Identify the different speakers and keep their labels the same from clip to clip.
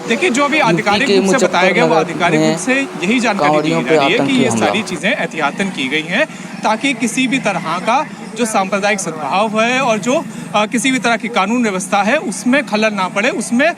Speaker 1: देखिए, जो अभी आधिकारिक रूप से बताया गया वो आधिकारिक रूप से यही जानकारी दी जा रही है कि ये सारी चीजें एहतियातन की गई हैं ताकि किसी भी तरह का जो सांप्रदायिक सद्भाव है और जो किसी भी तरह की कानून व्यवस्था है उसमें खलल ना पड़े, उसमें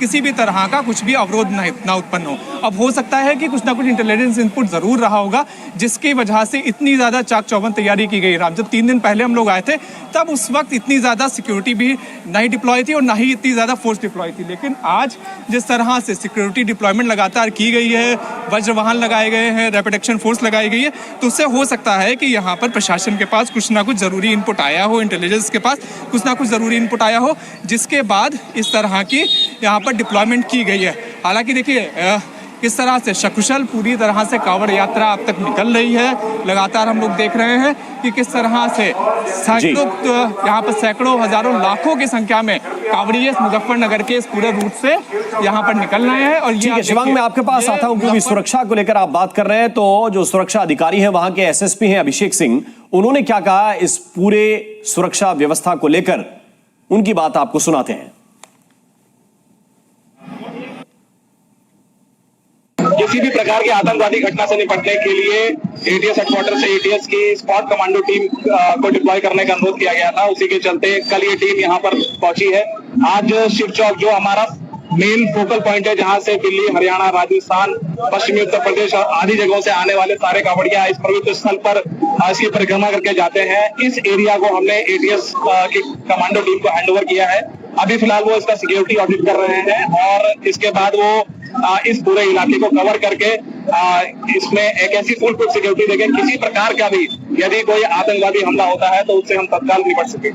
Speaker 1: किसी भी तरह का कुछ भी अवरोध ना उत्पन्न हो। अब हो सकता है कि कुछ ना कुछ इंटेलिजेंस इनपुट जरूर रहा होगा जिसकी वजह से इतनी ज्यादा चाक चौबंद तैयारी की गई। राम, जब 3 दिन पहले हम लोग आए थे तब उस वक्त इतनी ज्यादा सिक्योरिटी भी नहीं डिप्लॉय थी और ना ही इतनी ज्यादा फोर्स डिप्लॉय थी, लेकिन आज जिस तरह से सिक्योरिटी डिप्लॉयमेंट लगातार की गई है, वज्र वाहन लगाए गए हैं, रैपिड एक्शन फोर्स लगाई गई है, तो उससे हो सकता है कि यहाँ पर प्रशासन के पास कुछ ना कुछ जरूरी इनपुट आया हो, इंटेलिजेंस के पास कुछ ना कुछ जरूरी इनपुट आया हो, जिसके बाद इस तरह की यहाँ पर डिप्लॉयमेंट की गई है। हालांकि देखिए किस तरह से सकुशल पूरी तरह से कांवड़ यात्रा अब तक निकल रही है। लगातार हम लोग देख रहे हैं कि किस तरह से यहाँ पर सैकड़ों, हजारों, लाखों की संख्या में कांवड़िये मुजफ्फरनगर के इस पूरे रूट से यहाँ पर निकल रहे हैं। और
Speaker 2: ये शिवांग, मैं आपके पास आता हूँ क्योंकि सुरक्षा को लेकर आप बात कर रहे हैं, तो जो सुरक्षा अधिकारी हैं वहां के एसएसपी हैं अभिषेक सिंह, उन्होंने क्या कहा इस पूरे सुरक्षा व्यवस्था को लेकर, उनकी बात आपको सुनाते हैं।
Speaker 3: किसी भी प्रकार की आतंकवादी घटना से निपटने के लिए एटीएस हेडक्वार्टर से एटीएस की स्पॉट कमांडो टीम को डिप्लॉय करने का अनुरोध किया गया था। उसी के चलते कल ये टीम यहाँ पर पहुंची है। आज शिव चौक जो हमारा मेन फोकल पॉइंट है, जहां से दिल्ली, हरियाणा, राजस्थान, पश्चिमी उत्तर प्रदेश और आदि जगहों से आने वाले सारे कांवड़िया इस पवित्र स्थल पर इसकी परिक्रमा करके जाते हैं। इस एरिया को हमने एटीएस की कमांडो टीम को हैंड ओवर किया है। अभी फिलहाल वो इसका सिक्योरिटी ऑडिट कर रहे हैं और इसके बाद वो इस पूरे इलाके को कवर करके इसमें एक ऐसी फुल प्रूफ सिक्योरिटी देंगे किसी प्रकार का भी यदि कोई आतंकवादी हमला होता है तो उससे हम तत्काल निपट सके।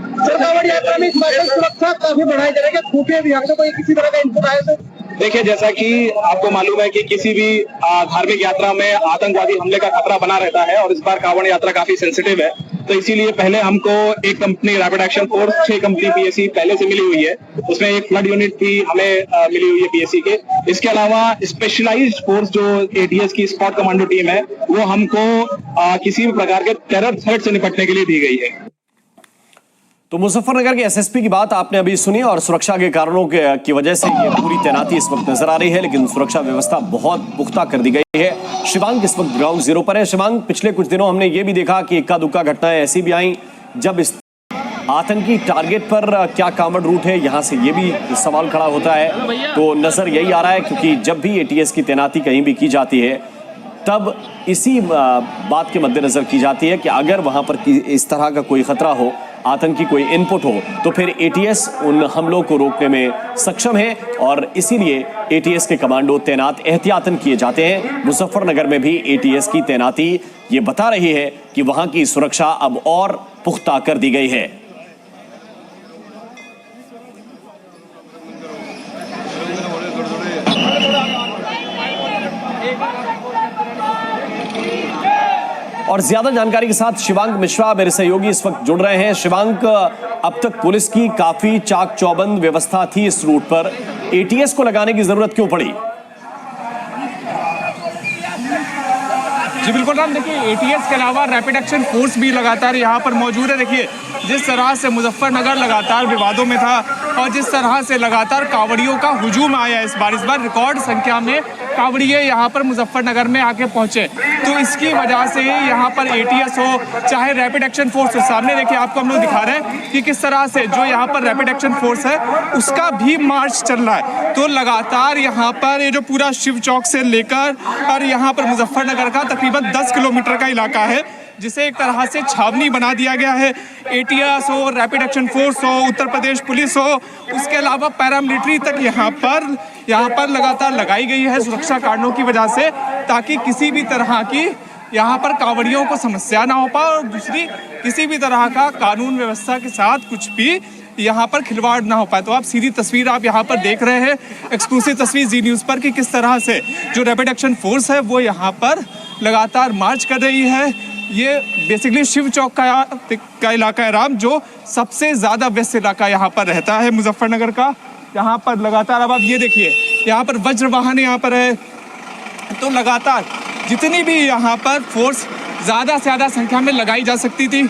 Speaker 3: सुरक्षा काफी बढ़ाई जाएगी, खुफिया विभाग से कोई किसी तरह का इनपुट आए तो देखिए, जैसा कि आपको मालूम है कि किसी भी धार्मिक यात्रा में आतंकवादी हमले का खतरा बना रहता है और इस बार कांवड़ यात्रा काफी सेंसिटिव है, तो इसीलिए पहले हमको एक company rapid action force 6 company PAC पहले से मिली हुई है, उसमें एक फ्लड यूनिट भी हमें मिली हुई है पीएसी के। इसके अलावा स्पेशलाइज्ड फोर्स जो एटीएस की स्पॉट कमांडो टीम है वो हमको किसी भी प्रकार के टेरर थ्रेट से निपटने के लिए दी गई है।
Speaker 2: तो मुजफ्फरनगर के एसएसपी की बात आपने अभी सुनी और सुरक्षा के कारणों की वजह से ये पूरी तैनाती इस वक्त नजर आ रही है, लेकिन सुरक्षा व्यवस्था बहुत पुख्ता कर दी गई है। शिवांग इस वक्त ग्राउंड जीरो पर है। शिवांग, पिछले कुछ दिनों हमने ये भी देखा कि इक्का दुक्का घटनाएं ऐसी भी आई जब इस आतंकी टारगेट पर क्या कांवड़ रूट है, यहां से ये भी सवाल खड़ा होता है। तो नजर यही आ रहा है क्योंकि जब भी एटीएस की तैनाती कहीं भी की जाती है तब इसी बात के मद्देनजर की जाती है कि अगर वहां पर इस तरह का कोई खतरा हो, आतंकी कोई इनपुट हो, तो फिर एटीएस उन हमलों को रोकने में सक्षम है और इसीलिए एटीएस के कमांडो तैनात एहतियातन किए जाते हैं। मुजफ्फरनगर में भी एटीएस की तैनाती ये बता रही है कि वहां की सुरक्षा अब और पुख्ता कर दी गई है। और ज्यादा जानकारी के साथ शिवांग मिश्रा मेरे सहयोगी इस वक्त जुड़ रहे हैं। शिवांग, अब तक पुलिस की काफी चाक चौबंद व्यवस्था थी इस रूट पर, एटीएस को लगाने की जरूरत क्यों पड़ी?
Speaker 1: जी बिल्कुल राम, देखिए एटीएस के अलावा रैपिड एक्शन फोर्स भी लगातार यहाँ पर मौजूद है। देखिए जिस तरह से मुजफ्फरनगर लगातार विवादों में था और जिस तरह से लगातार कांवड़ियों का हुजूम आया इस बार रिकॉर्ड संख्या में कांवड़िये यहाँ पर मुजफ्फरनगर में आके पहुंचे, तो इसकी वजह से यहाँ पर एटीएस हो चाहे रैपिड एक्शन फोर्स हो, सामने देखिए आपको हम लोग दिखा रहे हैं कि किस तरह से जो यहाँ पर रैपिड एक्शन फोर्स है उसका भी मार्च चल रहा है। तो लगातार यहाँ पर ये जो पूरा शिव चौक से लेकर और यहाँ पर मुजफ्फरनगर का तकरीबन 10 किलोमीटर का इलाका है जिसे एक तरह से छावनी बना दिया गया है। एटीएस हो, रैपिड एक्शन फोर्स हो, उत्तर प्रदेश पुलिस हो, उसके अलावा पैरामिलिट्री तक यहाँ पर लगातार लगाई गई है सुरक्षा कारणों की वजह से, ताकि किसी भी तरह की यहाँ पर कांवड़ियों को समस्या ना हो पाए और दूसरी किसी भी तरह का कानून व्यवस्था के साथ कुछ भी यहाँ पर खिलवाड़ ना हो पाए। तो आप सीधी तस्वीर आप यहाँ पर देख रहे हैं, एक्सक्लूसिव तस्वीर जी न्यूज़ पर, कि किस तरह से जो रैपिड एक्शन फोर्स है वो यहाँ पर लगातार मार्च कर रही है। ये बेसिकली शिव चौक का इलाका है राम, जो सबसे ज़्यादा व्यस्त इलाका यहाँ पर रहता है मुजफ्फरनगर का। यहाँ पर लगातार अब आप ये देखिए, यहाँ पर वज्र वाहन यहाँ पर है, तो लगातार जितनी भी यहाँ पर फोर्स ज़्यादा से ज़्यादा संख्या में लगाई जा सकती थी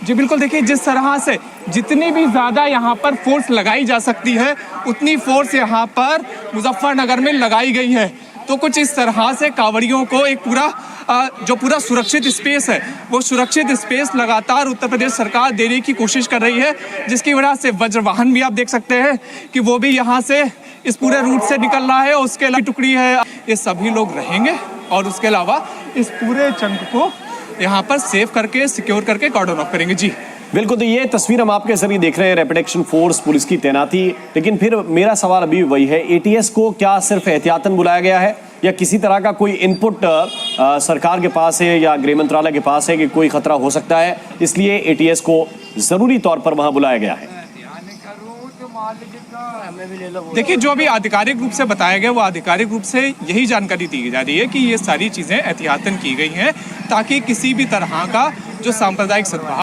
Speaker 1: जी बिल्कुल, देखिए जिस तरह से जितनी भी ज़्यादा यहाँ पर फोर्स लगाई जा सकती है उतनी फोर्स यहाँ पर मुजफ्फरनगर में लगाई गई है। तो कुछ इस तरह से कांवड़ियों को एक पूरा सुरक्षित स्पेस है, वो सुरक्षित स्पेस लगातार उत्तर प्रदेश सरकार देने की कोशिश कर रही है, जिसकी वजह से वज्र वाहन भी आप देख सकते हैं कि वो भी यहाँ से इस पूरे रूट से निकल रहा है। उसके अलावा टुकड़ी है, ये सभी लोग रहेंगे और उसके अलावा इस पूरे चंक को यहाँ पर सेव करके सिक्योर करके कॉर्डन ऑफ करेंगे। जी
Speaker 2: बिल्कुल, तो ये तस्वीर हम आपके जरिए देख रहे हैं, रैपिड एक्शन फोर्स, पुलिस की तैनाती। लेकिन फिर मेरा सवाल अभी वही है, एटीएस को क्या सिर्फ एहतियातन बुलाया गया है या किसी तरह का कोई इनपुट सरकार के पास है या गृह मंत्रालय के पास है कि कोई खतरा हो सकता है, इसलिए एटीएस को जरूरी तौर पर वहां बुलाया गया है?
Speaker 1: देखिए, जो अभी आधिकारिक रूप से बताया गया वो आधिकारिक रूप से यही जानकारी दी जा रही है कि ये सारी चीजें एहतियातन की गई हैं ताकि किसी भी तरह का जो सांप्रदायिक सद्भाव